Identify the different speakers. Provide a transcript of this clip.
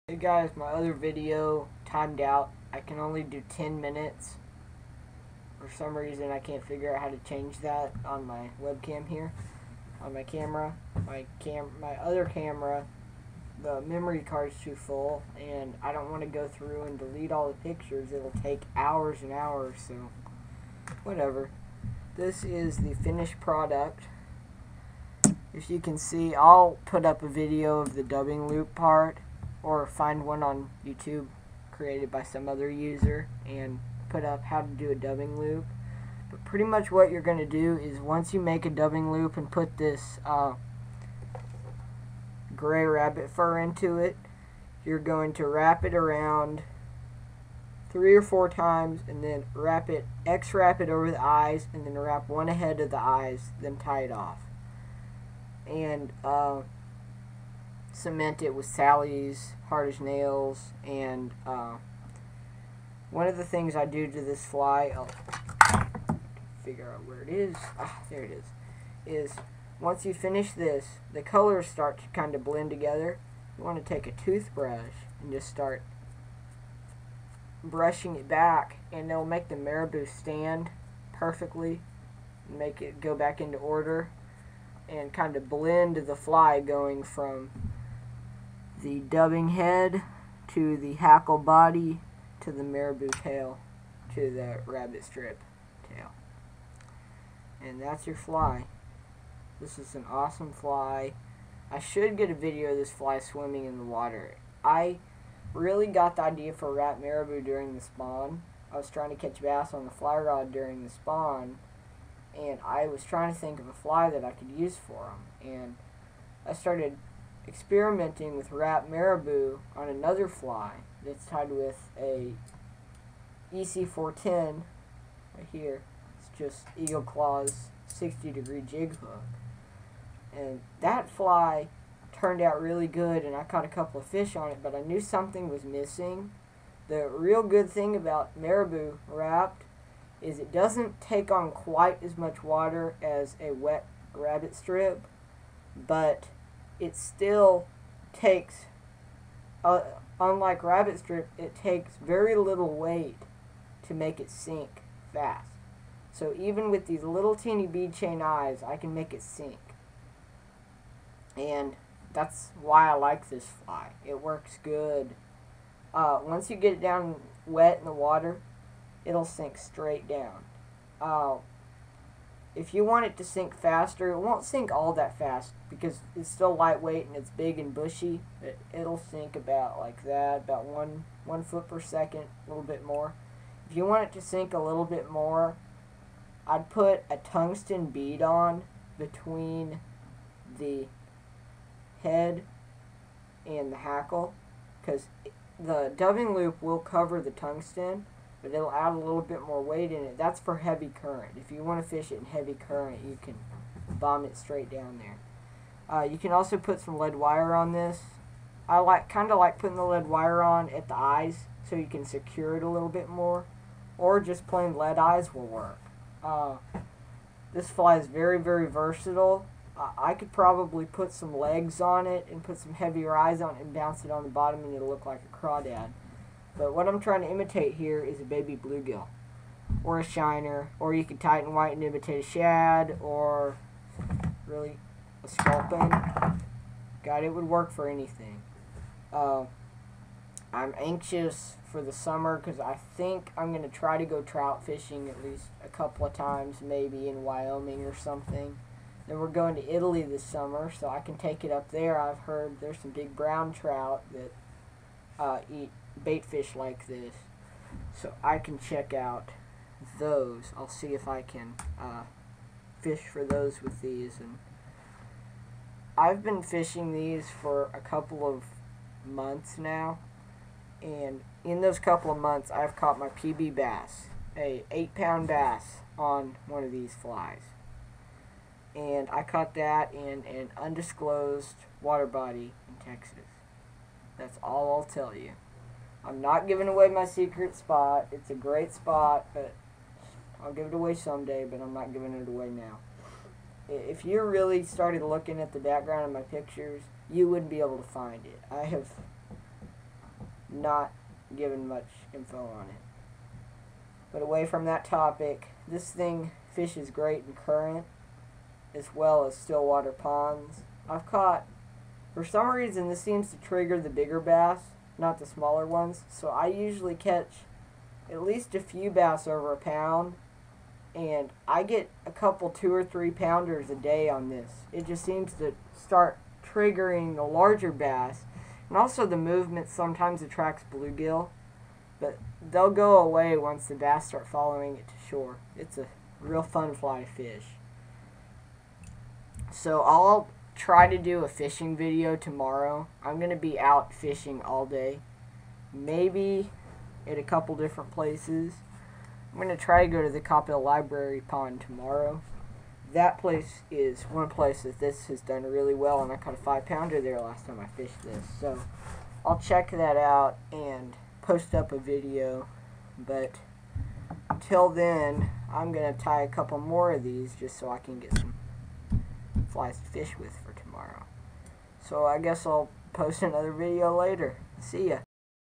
Speaker 1: Hey guys, my other video timed out. I can only do 10 minutes. For some reason I can't figure out how to change that on my webcam here. On my camera. My other camera, the memory card's too full and I don't want to go through and delete all the pictures. It'll take hours and hours, so whatever. This is the finished product. If you can see, I'll put up a video of the dubbing loop part, or find one on YouTube created by some other user and put up how to do a dubbing loop. But pretty much what you're going to do is, once you make a dubbing loop and put this gray rabbit fur into it, you're going to wrap it around 3 or 4 times and then X-wrap it over the eyes and then wrap one ahead of the eyes, then tie it off. And cement it with Sally's hard as nails. And one of the things I do to this fly, I'll figure out where it is. There it is once you finish this, the colors start to kind of blend together. You want to take a toothbrush and just start brushing it back, and it'll make the marabou stand perfectly, make it go back into order, and kind of blend the fly going from the dubbing head to the hackle body to the marabou tail to the rabbit strip tail. And that's your fly. This is an awesome fly. I should get a video of this fly swimming in the water. I really got the idea for rat marabou during the spawn. I was trying to catch bass on the fly rod during the spawn, and I was trying to think of a fly that I could use for them. And I started experimenting with rat marabou on another fly that's tied with a EC410 right here. It's just Eagle Claw's 60-degree jig hook. And that fly turned out really good, and I caught a couple of fish on it, but I knew something was missing. The real good thing about marabou wrapped is it doesn't take on quite as much water as a wet rabbit strip, but it still takes, unlike rabbit strip, it takes very little weight to make it sink fast. So even with these little teeny bead chain eyes, I can make it sink. And that's why I like this fly. It works good. Once you get it down wet in the water, it'll sink straight down. If you want it to sink faster, it won't sink all that fast because it's still lightweight and it's big and bushy. It'll sink about like that, about one foot per second, a little bit more. If you want it to sink a little bit more, I'd put a tungsten bead on between the head and the hackle, because the dubbing loop will cover the tungsten, but it'll add a little bit more weight in it. That's for heavy current. If you want to fish it in heavy current, you can bomb it straight down there. You can also put some lead wire on this. I kind of like putting the lead wire on at the eyes so you can secure it a little bit more, or just plain lead eyes will work. This fly is very, very versatile. I could probably put some legs on it and put some heavier eyes on it and bounce it on the bottom, and it'll look like a crawdad. But what I'm trying to imitate here is a baby bluegill, or a shiner, or you could tighten white and imitate a shad, or really a sculpin. God, it would work for anything. I'm anxious for the summer because I think I'm going to try to go trout fishing at least a couple of times, maybe in Wyoming or something. Then we're going to Italy this summer, so I can take it up there. I've heard there's some big brown trout that eat bait fish like this, so I can check out those. I'll see if I can fish for those with these. And I've been fishing these for a couple of months now, and in those couple of months I've caught my PB bass, a 8-pound bass, on one of these flies. And I caught that in an undisclosed water body in Texas. That's all I'll tell you. I'm not giving away my secret spot. It's a great spot, but I'll give it away someday, but I'm not giving it away now. If you really started looking at the background of my pictures, you wouldn't be able to find it. I have not given much info on it. But away from that topic, this thing fishes great in current as well as still water ponds. I've caught, for some reason this seems to trigger the bigger bass, not the smaller ones, so I usually catch at least a few bass over a pound, and I get a couple 2 or 3 pounders a day on this. It just seems to start triggering the larger bass, and also the movement sometimes attracts bluegill, but they'll go away once the bass start following it to shore. It's a real fun fly to fish. So I'll try to do a fishing video tomorrow. I'm going to be out fishing all day, maybe at a couple different places. I'm going to try to go to the Coppell Library Pond tomorrow. That place is one place that this has done really well, and I caught a 5-pounder there last time I fished this. So I'll check that out and post up a video. But until then, I'm going to tie a couple more of these just so I can get some flies to fish with for tomorrow. So I guess I'll post another video later. See ya.